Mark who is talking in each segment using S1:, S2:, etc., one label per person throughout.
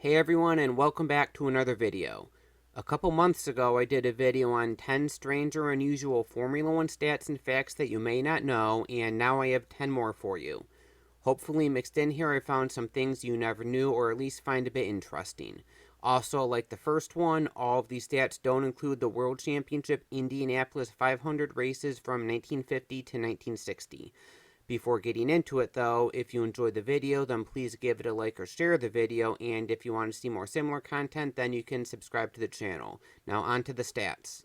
S1: Hey everyone, and welcome back to another video. A couple months ago I did a video on 10 strange or unusual Formula 1 stats and facts that you may not know, and now I have 10 more for you. Hopefully mixed in here I found some things you never knew or at least find a bit interesting. Also, like the first one, all of these stats don't include the World Championship Indianapolis 500 races from 1950 to 1960. Before getting into it though, if you enjoyed the video, then please give it a like or share the video, and if you want to see more similar content, then you can subscribe to the channel. Now on to the stats.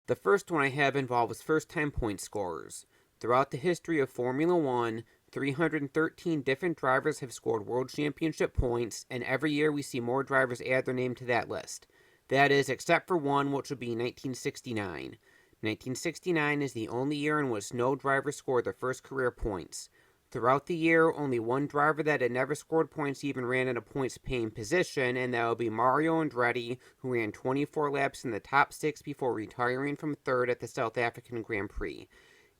S1: The first one I have involves first-time point scorers. Throughout the history of Formula 1, 313 different drivers have scored World Championship points, and every year we see more drivers add their name to that list. That is, except for one, which would be 1969. 1969 is the only year in which no driver scored their first career points. Throughout the year, only one driver that had never scored points even ran in a points-paying position, and that would be Mario Andretti, who ran 24 laps in the top 6 before retiring from third at the South African Grand Prix.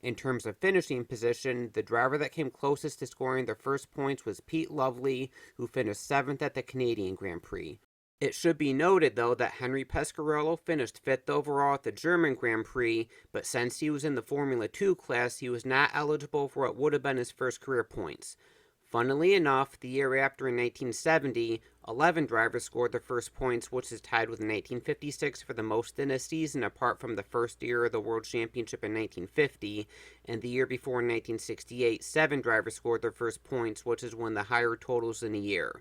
S1: In terms of finishing position, the driver that came closest to scoring their first points was Pete Lovely, who finished 7th at the Canadian Grand Prix. It should be noted, though, that Henry Pescarello finished 5th overall at the German Grand Prix, but since he was in the Formula 2 class, he was not eligible for what would have been his first career points. Funnily enough, the year after in 1970, 11 drivers scored their first points, which is tied with 1956 for the most in a season apart from the first year of the World Championship in 1950, and the year before in 1968, 7 drivers scored their first points, which is one of the higher totals in a year.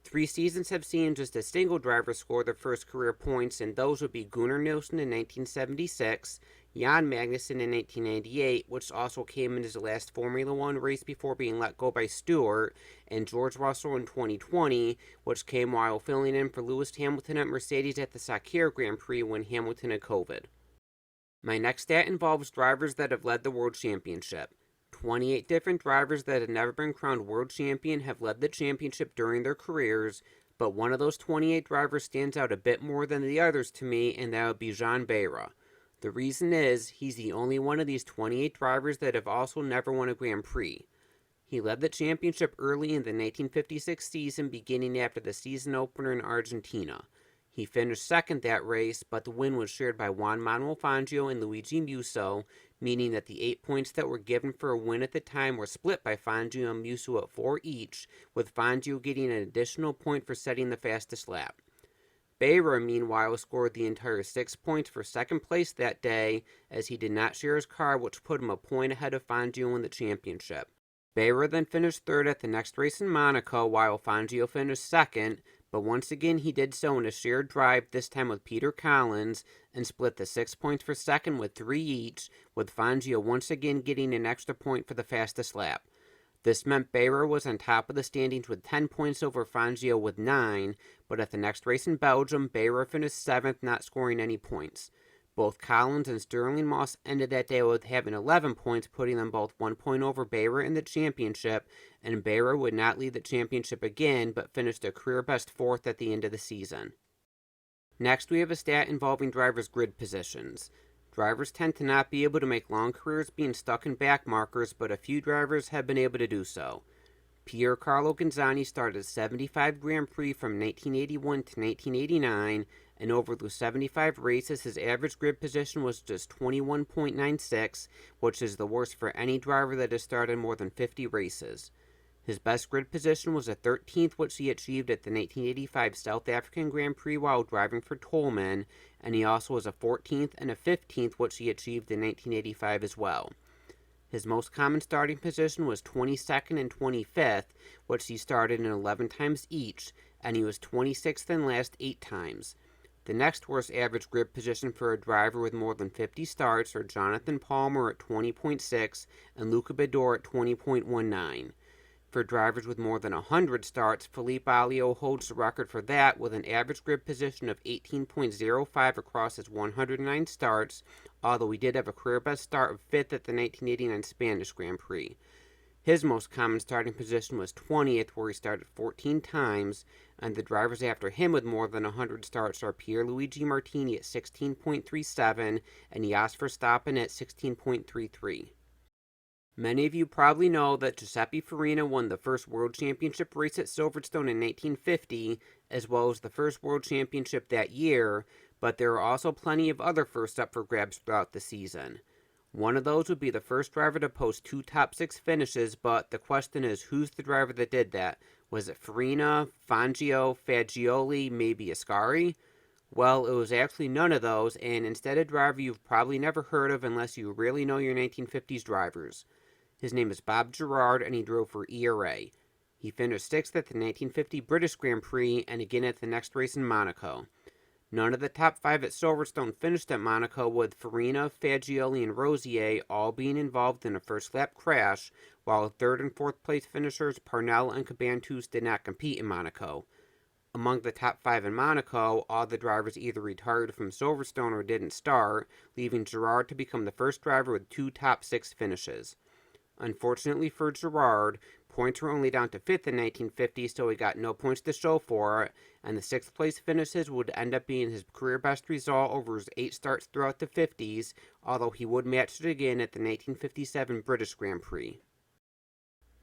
S1: 3 seasons have seen just a single driver score their first career points, and those would be Gunnar Nilsson in 1976, Jan Magnussen in 1998, which also came in his last Formula 1 race before being let go by Stewart, and George Russell in 2020, which came while filling in for Lewis Hamilton at Mercedes at the Sakir Grand Prix when Hamilton had COVID. My next stat involves drivers that have led the World Championship. 28 different drivers that have never been crowned world champion have led the championship during their careers, but one of those 28 drivers stands out a bit more than the others to me, and that would be Jean Behra. The reason is, he's the only one of these 28 drivers that have also never won a Grand Prix. He led the championship early in the 1956 season, beginning after the season opener in Argentina. He finished second that race, but the win was shared by Juan Manuel Fangio and Luigi Musso, meaning that the 8 points that were given for a win at the time were split by Fangio and Musso at 4 each, with Fangio getting an additional point for setting the fastest lap. Behra, meanwhile, scored the entire 6 points for second place that day, as he did not share his car, which put him a point ahead of Fangio in the championship. Behra then finished third at the next race in Monaco, while Fangio finished second, but once again he did so in a shared drive, this time with Peter Collins, and split the 6 points for second with 3 each, with Fangio once again getting an extra point for the fastest lap. This meant Behra was on top of the standings with 10 points over Fangio with 9, but at the next race in Belgium, Behra finished 7th, not scoring any points. Both Collins and Sterling Moss ended that day with having 11 points, putting them both 1 point over Behra in the championship, and Behra would not lead the championship again, but finished a career-best 4th at the end of the season. Next, we have a stat involving drivers' grid positions. Drivers tend to not be able to make long careers being stuck in back markers, but a few drivers have been able to do so. Piercarlo Gonzani started 75 Grand Prix from 1981 to 1989, and over those 75 races, his average grid position was just 21.96, which is the worst for any driver that has started more than 50 races. His best grid position was a 13th, which he achieved at the 1985 South African Grand Prix while driving for Tolman, and he also was a 14th and a 15th, which he achieved in 1985 as well. His most common starting position was 22nd and 25th, which he started in 11 times each, and he was 26th and last 8 times. The next worst average grid position for a driver with more than 50 starts are Jonathan Palmer at 20.6 and Luca Badoer at 20.19. For drivers with more than 100 starts, Felipe Alio holds the record for that with an average grid position of 18.05 across his 109 starts, although he did have a career-best start of 5th at the 1989 Spanish Grand Prix. His most common starting position was 20th, where he started 14 times, and the drivers after him with more than 100 starts are Pierluigi Martini at 16.37 and Jos Verstappen at 16.33. Many of you probably know that Giuseppe Farina won the first World Championship race at Silverstone in 1950, as well as the first World Championship that year, but there are also plenty of other firsts up for grabs throughout the season. One of those would be the first driver to post 2 top 6 finishes, but the question is, who's the driver that did that? Was it Farina, Fangio, Fagioli, maybe Ascari? Well, it was actually none of those, and instead a driver you've probably never heard of unless you really know your 1950s drivers. His name is Bob Gerard, and he drove for ERA. He finished 6th at the 1950 British Grand Prix and again at the next race in Monaco. None of the top 5 at Silverstone finished at Monaco, with Farina, Fagioli, and Rosier all being involved in a first-lap crash, while 3rd and 4th place finishers Parnell and Cabantus did not compete in Monaco. Among the top 5 in Monaco, all the drivers either retired from Silverstone or didn't start, leaving Gerard to become the first driver with 2 top 6 finishes. Unfortunately for Gerard, points were only down to 5th in 1950, so he got no points to show for it, and the 6th place finishes would end up being his career best result over his 8 starts throughout the 50s, although he would match it again at the 1957 British Grand Prix.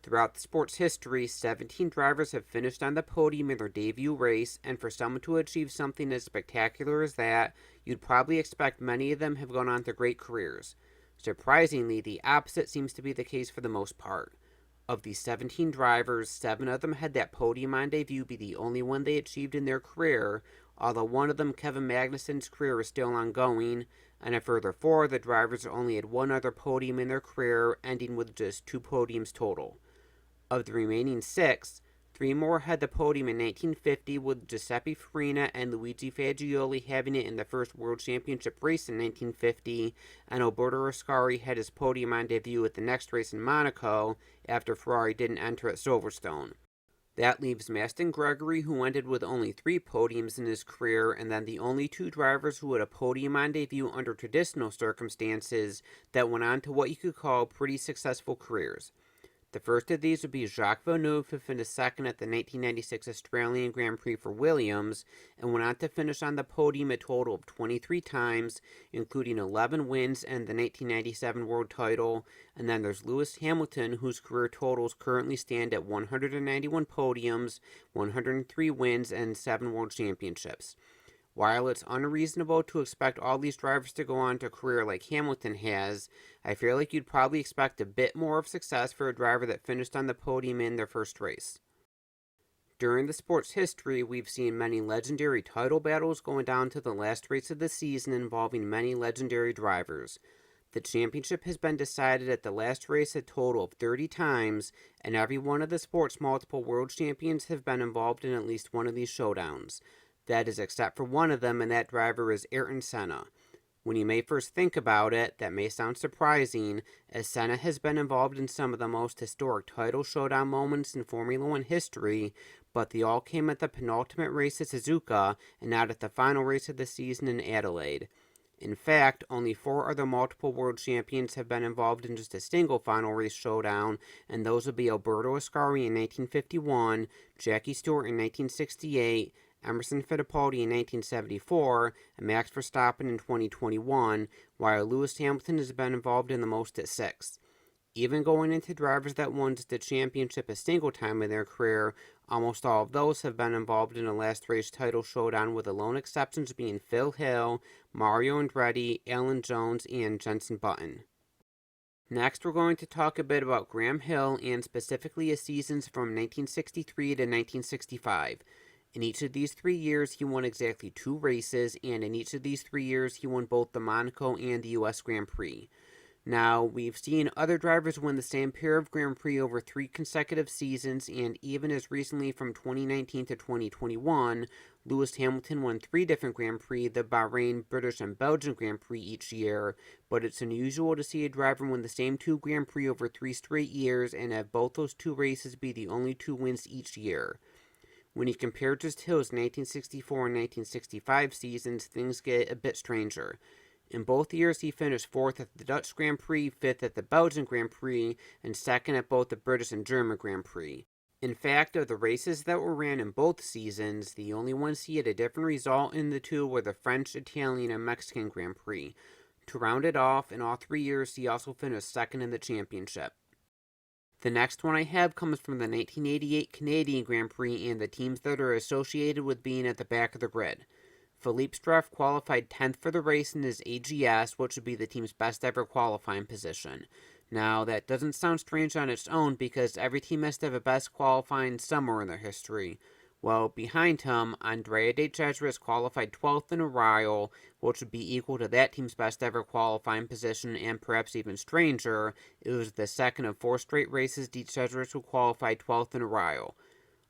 S1: Throughout the sport's history, 17 drivers have finished on the podium in their debut race, and for someone to achieve something as spectacular as that, you'd probably expect many of them have gone on to great careers. Surprisingly, the opposite seems to be the case for the most part. Of these 17 drivers, 7 of them had that podium on debut be the only one they achieved in their career, although one of them, Kevin Magnussen's career, is still ongoing, and a further 4 of the drivers only had one other podium in their career, ending with just 2 podiums total. Of the remaining 6, 3 more had the podium in 1950, with Giuseppe Farina and Luigi Fagioli having it in the first World Championship race in 1950, and Alberto Ascari had his podium on debut at the next race in Monaco, after Ferrari didn't enter at Silverstone. That leaves Maston Gregory, who ended with only 3 podiums in his career, and then the only 2 drivers who had a podium on debut under traditional circumstances that went on to what you could call pretty successful careers. The first of these would be Jacques Villeneuve, who finished 2nd at the 1996 Australian Grand Prix for Williams, and went on to finish on the podium a total of 23 times, including 11 wins and the 1997 world title. And then there's Lewis Hamilton, whose career totals currently stand at 191 podiums, 103 wins, and 7 world championships. While it's unreasonable to expect all these drivers to go on to a career like Hamilton has, I feel like you'd probably expect a bit more of success for a driver that finished on the podium in their first race. During the sport's history, we've seen many legendary title battles going down to the last race of the season involving many legendary drivers. The championship has been decided at the last race a total of 30 times, and every one of the sport's multiple world champions have been involved in at least one of these showdowns. That is except for one of them, and that driver is Ayrton Senna. When you may first think about it, that may sound surprising, as Senna has been involved in some of the most historic title showdown moments in Formula One history, but they all came at the penultimate race at Suzuka, and not at the final race of the season in Adelaide. In fact, only 4 other multiple world champions have been involved in just a single final race showdown, and those would be Alberto Ascari in 1951, Jackie Stewart in 1968, Emerson Fittipaldi in 1974, and Max Verstappen in 2021, while Lewis Hamilton has been involved in the most at 6. Even going into drivers that won just the championship a single time in their career, almost all of those have been involved in a last race title showdown, with the lone exceptions being Phil Hill, Mario Andretti, Alan Jones, and Jenson Button. Next, we're going to talk a bit about Graham Hill, and specifically his seasons from 1963 to 1965. In each of these 3 years, he won exactly 2 races, and in each of these 3 years, he won both the Monaco and the US Grand Prix. Now, we've seen other drivers win the same pair of Grand Prix over 3 consecutive seasons, and even as recently from 2019 to 2021, Lewis Hamilton won 3 different Grand Prix, the Bahrain, British, and Belgian Grand Prix each year, but it's unusual to see a driver win the same 2 Grand Prix over 3 straight years and have both those 2 races be the only 2 wins each year. When you compare just Hill's 1964 and 1965 seasons, things get a bit stranger. In both years, he finished 4th at the Dutch Grand Prix, 5th at the Belgian Grand Prix, and 2nd at both the British and German Grand Prix. In fact, of the races that were ran in both seasons, the only ones he had a different result in the 2 were the French, Italian, and Mexican Grand Prix. To round it off, in all 3 years, he also finished 2nd in the championship. The next one I have comes from the 1988 Canadian Grand Prix and the teams that are associated with being at the back of the grid. Philippe Struff qualified 10th for the race in his AGS, which would be the team's best ever qualifying position. Now, that doesn't sound strange on its own because every team has to have a best qualifying somewhere in their history. Well, behind him, Andrea De Cesaris qualified 12th in a Rio, which would be equal to that team's best ever qualifying position, and perhaps even stranger, it was the second of 4 straight races De Cesaris would qualify 12th in a Rio.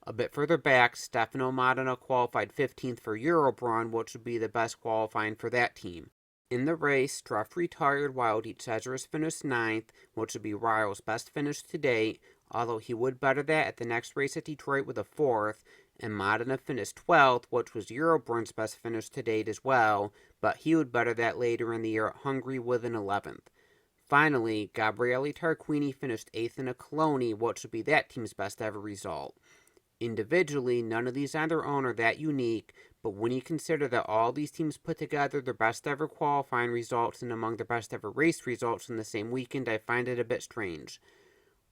S1: A bit further back, Stefano Modena qualified 15th for Eurobrunn, which would be the best qualifying for that team. In the race, Struff retired while De Cesaris finished 9th, which would be Rio's best finish to date, although he would better that at the next race at Detroit with a 4th, and Modena finished 12th, which was Eurobrunn's best finish to date as well, but he would better that later in the year at Hungary with an 11th. Finally, Gabriele Tarquini finished 8th in a Coloni, which would be that team's best ever result. Individually, none of these on their own are that unique, but when you consider that all these teams put together their best ever qualifying results and among their best ever race results in the same weekend, I find it a bit strange.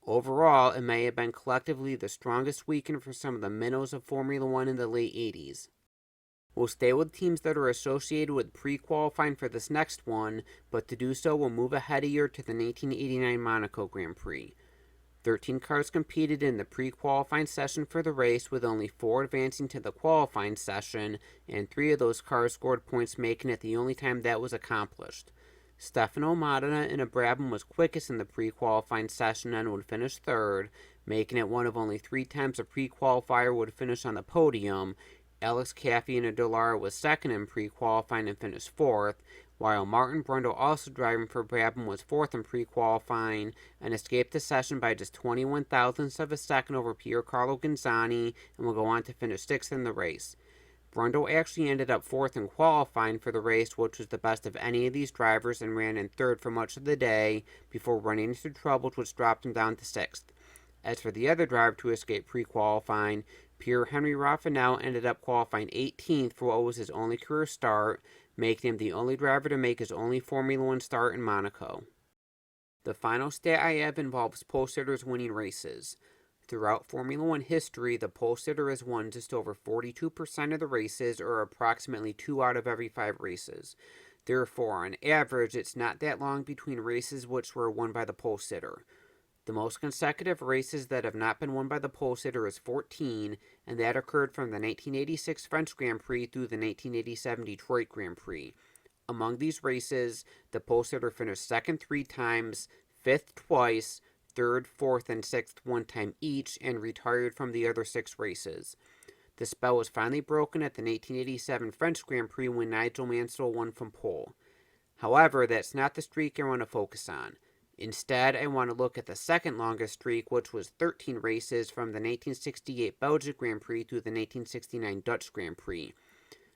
S1: Overall, it may have been collectively the strongest weekend for some of the minnows of Formula One in the late 80s. We'll stay with teams that are associated with pre-qualifying for this next one, but to do so, we'll move ahead a year to the 1989 Monaco Grand Prix. 13 cars competed in the pre-qualifying session for the race, with only 4 advancing to the qualifying session, and 3 of those cars scored points, making it the only time that was accomplished. Stefano Modena in a Brabham was quickest in the pre-qualifying session and would finish 3rd, making it one of only 3 times a pre-qualifier would finish on the podium. Alex Caffey in a Dallara was 2nd in pre-qualifying and finished 4th, while Martin Brundle, also driving for Brabham, was 4th in pre-qualifying and escaped the session by just 21 thousandths of a second over Piercarlo Gonzani and will go on to finish 6th in the race. Brundle actually ended up 4th in qualifying for the race, which was the best of any of these drivers, and ran in 3rd for much of the day before running into troubles which dropped him down to 6th. As for the other driver to escape pre-qualifying, Pierre-Henri Raffinel ended up qualifying 18th for what was his only career start, making him the only driver to make his only Formula One start in Monaco. The final stat I have involves pole sitters winning races. Throughout Formula One history, the pole sitter has won just over 42% of the races, or approximately 2 out of every 5 races. Therefore, on average, it's not that long between races which were won by the pole sitter. The most consecutive races that have not been won by the pole sitter is 14, and that occurred from the 1986 French Grand Prix through the 1987 Detroit Grand Prix. Among these races, the pole sitter finished 2nd 3 times, 5th twice, 3rd, 4th, and 6th 1 time each, and retired from the other 6 races. The spell was finally broken at the 1987 French Grand Prix when Nigel Mansell won from pole. However, that's not the streak I want to focus on. Instead, I want to look at the second longest streak, which was 13 races from the 1968 Belgian Grand Prix through the 1969 Dutch Grand Prix.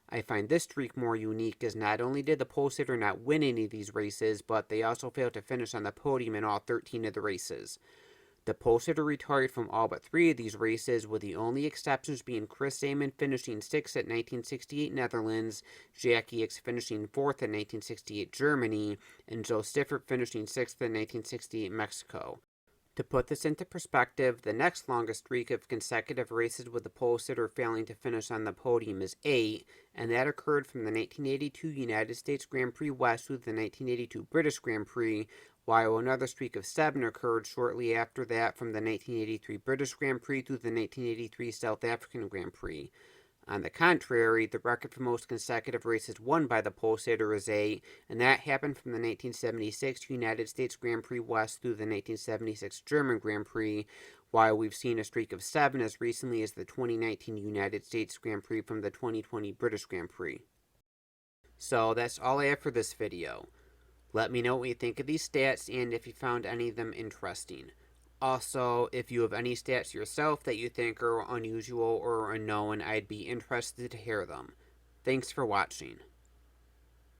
S1: I find this streak more unique as not only did the pole sitter not win any of these races, but they also failed to finish on the podium in all 13 of the races. The pole sitter retired from all but 3 of these races, with the only exceptions being Chris Amon finishing 6th at 1968 Netherlands, Jackie Ickx finishing 4th at 1968 Germany, and Joe Stifford finishing 6th in 1968 Mexico. To put this into perspective, the next longest streak of consecutive races with the pole sitter failing to finish on the podium is 8, and that occurred from the 1982 United States Grand Prix West through the 1982 British Grand Prix, while another streak of 7 occurred shortly after that from the 1983 British Grand Prix through the 1983 South African Grand Prix. On the contrary, the record for most consecutive races won by the pole sitter is 8, and that happened from the 1976 United States Grand Prix West through the 1976 German Grand Prix, while we've seen a streak of 7 as recently as the 2019 United States Grand Prix from the 2020 British Grand Prix. So that's all I have for this video. Let me know what you think of these stats and if you found any of them interesting. Also, if you have any stats yourself that you think are unusual or unknown, I'd be interested to hear them. Thanks for watching.